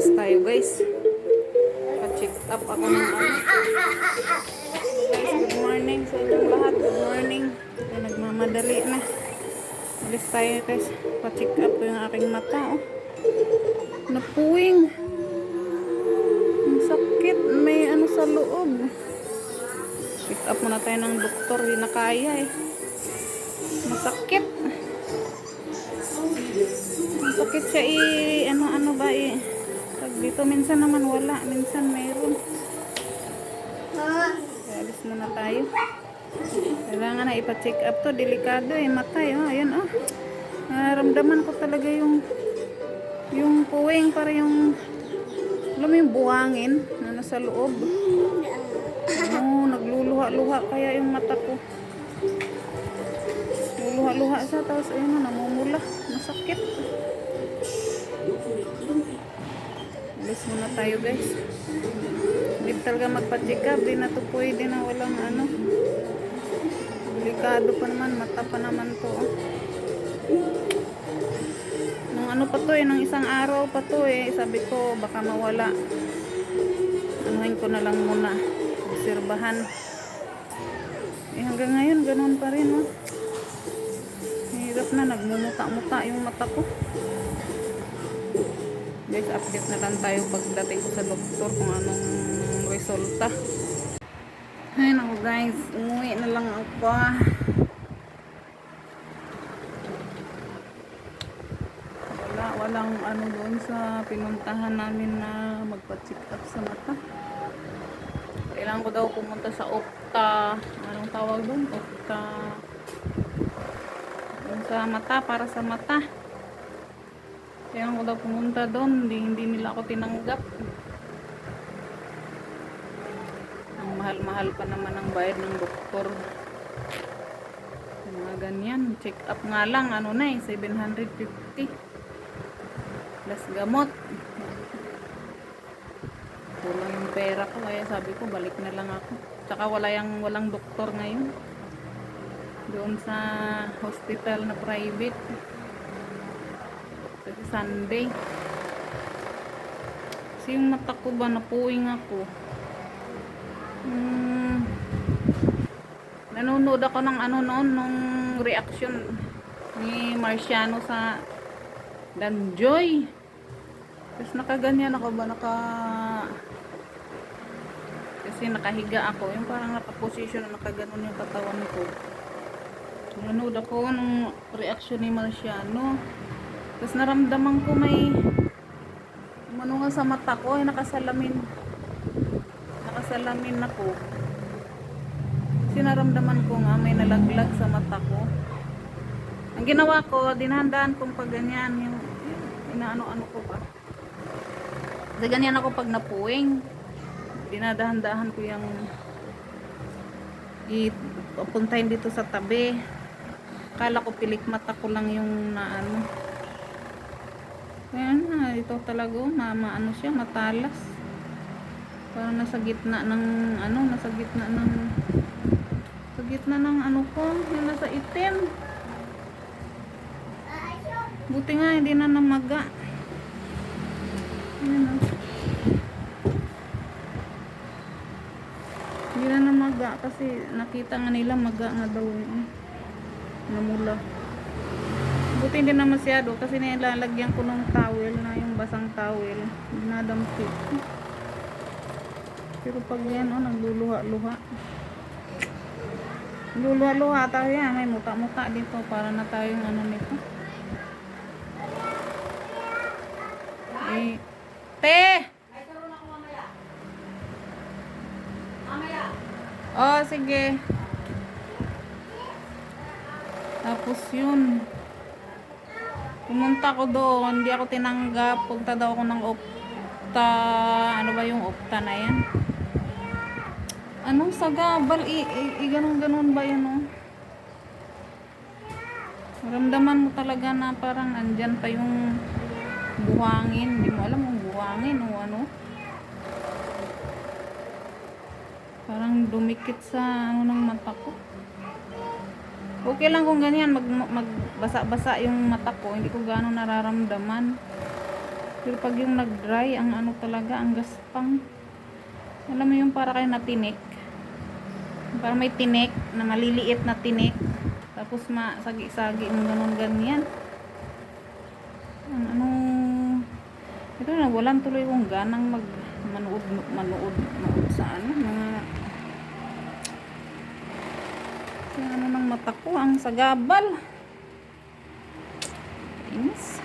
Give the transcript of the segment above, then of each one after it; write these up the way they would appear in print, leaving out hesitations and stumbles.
Alis tayo guys. Pa-check up ako ng ano. Guys, good morning sa inyong lahat. Good morning. Kaya nagmamadali na. Alis tayo guys. Pa-check up ko yung aking mata. Oh. Napuwing. Ang sakit. May ano sa loob. Check up muna tayo ng doktor. Hindi na kaya eh. Masakit. Masakit siya ano ba pag dito minsan naman wala, minsan mayroon. Kaya alis muna tayo. Kailangan na ipa-check up to, delikado mata ayan nararamdaman ko talaga yung puwing, para yung alam mo yung buhangin na nasa loob. Nagluluha-luha kaya yung mata ko. Luha-luha siya, tapos ayun namumula, masakit. Alis muna tayo guys. Hindi talaga magpa-check up, di na to pwede na walang ano. Delikado pa naman, mata pa naman to. Nung ano pa to nung isang araw pa to sabi ko baka mawala. Anuhin ko na lang muna, obserbahan. Hanggang ngayon ganoon pa rin hirap na, nagmumuta-muta yung mata ko. Guys, update na lang tayo pagdating ko sa doktor kung anong resulta. Ayun ako guys, umuwi na lang ako. Walang ano doon sa pinuntahan namin na magpa-check up sa mata. Kailangan ko daw pumunta sa Opta. Anong tawag doon? Opta. Sa mata, para sa mata. Kailangan ko daw pumunta doon. Hindi nila ako tinanggap. Ang mahal-mahal pa naman ang bayad ng doktor. Mga ganyan. Check up nga lang. 750. Plus gamot. Kulang yung pera ko. Kaya sabi ko, balik na lang ako. Tsaka walang doktor ngayon. Doon sa hospital na private. Kasi Sunday. Kasi yung mata ko ba, napuwing ako. Nanonood ako ng nung reaction ni Marciano sa Danjoy. Tapos nakaganyan ako ba, kasi nakahiga ako. Yung parang nakaposition na nakaganon yung katawan ko. Nanood ako ng reaction ni Marciano. Tapos naramdaman ko may umano nga sa mata ko, nakasalamin ako. Kasi naramdaman ko nga may nalaglag sa mata ko. Ang ginawa ko, dinahandaan kong pag ganyan, yung inaano-ano ko pa. Kasi ganyan ako pag napuwing. Dinadahan-dahan ko yung ipapuntahin dito sa tabi. Akala ko pilik mata ko lang yung naano. Ayan na, ito talaga maano siya, matalas. Parang nasa gitna ng ano ko, yung nasa itim. Buti nga hindi na namaga. Ayan hindi na namaga kasi nakita nga nila maga nga daw namula. Buti hindi na masyado kasi nilalagyan ko ng towel na yung basang towel, dinadampit. Pero pag yan nagluluha-luha tayo yan, may muta-muta dito, para na tayong nito. Te! Oh, sige. Tapos yun, pumunta ko doon, hindi ako tinanggap. Punta daw ako ng Opta. Ano ba yung Opta na yan? Anong sagabal? Ganun ba yun Maramdaman mo talaga na parang andyan pa yung buhangin. Hindi mo alam kung buhangin o ano. Parang dumikit sa ng mata ko. Okay lang kung ganyan, magbasa-basa yung mata ko, hindi ko gano'ng nararamdaman. Pero pag yung nag-dry, ang ano talaga, ang gaspang. Alam mo yung para kayo na tinik. Para may tinik, na maliliit na tinik. Tapos masagi-sagi yung ganun ganyan. Ang ano, ito na, walang tuloy kong ganang manood sa ano, mga yung ano ng mata ko, ang sagabal. Inis.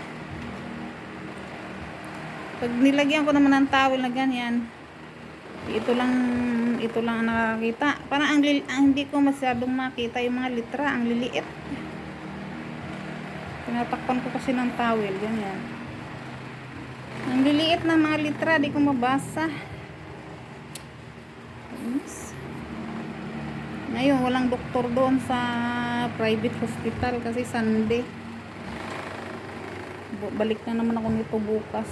Pag nilagyan ko naman ng towel na ganyan, ito lang ang nakakita. Parang hindi ko masyadong makita yung mga litra, ang liliit. Tinatakpan ko kasi ng towel, ganyan. Ang liliit na mga litra, di ko mabasa. Ngayon, walang doktor doon sa private hospital kasi Sunday. Balik na naman ako nito bukas.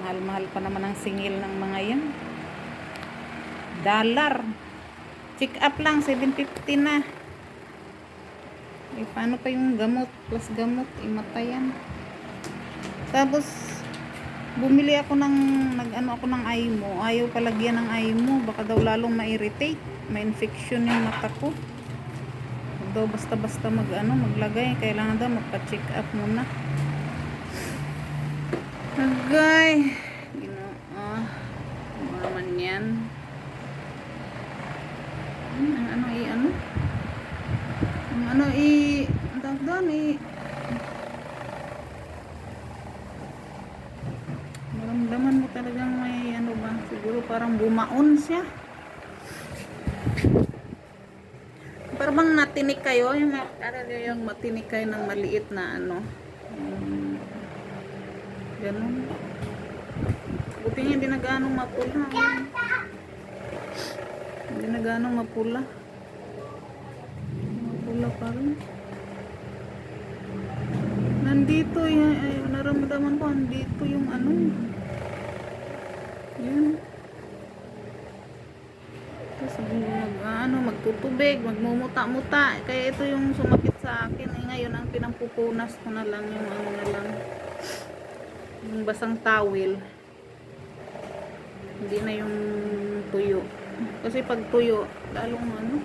Mahal-mahal pa naman ang singil ng mga yan. Dollar. Check up lang, 750 na. Eh, paano pa yung gamot? Plus gamot, imatayan. Tapos, bumili ako ng, nag-ano ako ng IMO. Ayaw palagyan ng IMO. Baka daw lalong ma-irritate. May-infection yung mata ko. Daw basta-basta maglagay. Kailangan daw magpa-check up muna. Agay. Ano naman yan. Ang tawag doon maramdaman mo talagang may ano ba, siguro parang bumaon siya. Parang bang natinik kayo, yung matinik kayo ng maliit na ano. Ganun. Buti nga hindi na ganong mapula. Hindi na ganong mapula. Mapula pa rin. Nandito yung naramdaman ko, andito yung ano. Yan. Tapos magtutubig, magmumuta-muta. Kaya ito yung sumakit sa akin. Ngayon ang pinampupunas ko na lang yung ano na lang. Yung basang towel. Hindi na yung tuyo. Kasi pag tuyo, lalong ano.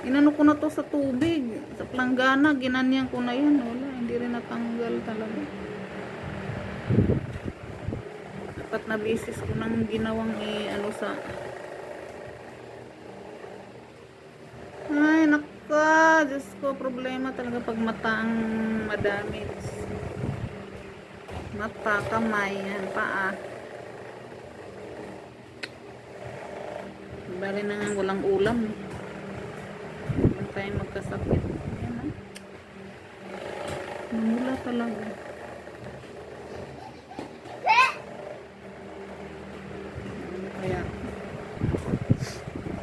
Inano ko na to sa tubig. Sa planggana, ginanyan ko na yun. Wala, hindi rin natanggal talaga. Dapat na beses ko nang ginawang ano sa... Ay, naka. Diyos ko, problema talaga pag mata ang madami. Mata, kamay, yan, paa. Bali na nga walang ulam. Huwag tayong magkasakit. Yan, namula talaga.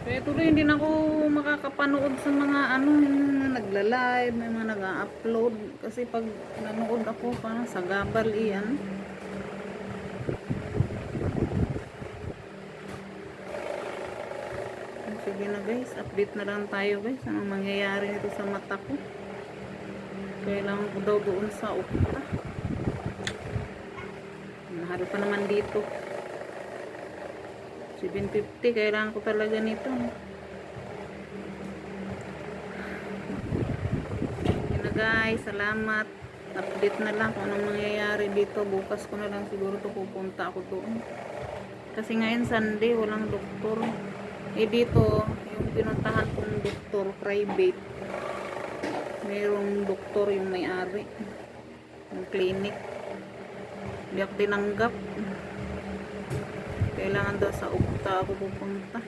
Kaya tuloy hindi na ako makakapanood sa mga ano, yung nagla-live, may mga nag-upload. Kasi pag nanood ako, parang sagabal iyan. Sige na guys, update na lang tayo guys. Anong mangyayari nito sa mata ko. Kailangan ko daw doon sa ukta. Mahal pa naman dito. 750, kailangan ko talaga nito. Yun na guys, salamat. Update na lang kung anong mangyayari dito. Bukas ko na lang siguro to pupunta ako doon. Kasi ngayon Sunday, walang doktor. Eh dito, yung pinuntahan kong doktor, private. Mayroong doktor yung may-ari. Yung clinic. Hindi ako tinanggap. Kailangan daw sa ukta ako pupunta.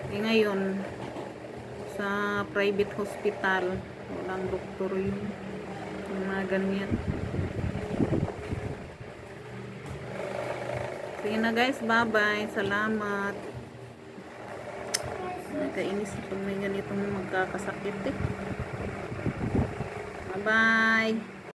Eh ngayon, sa private hospital, walang doktor yun. Yung mga ganyan. Sige na guys, bye-bye. Salamat. Nakainis pag may ganitong magkakasakit eh. Bye-bye.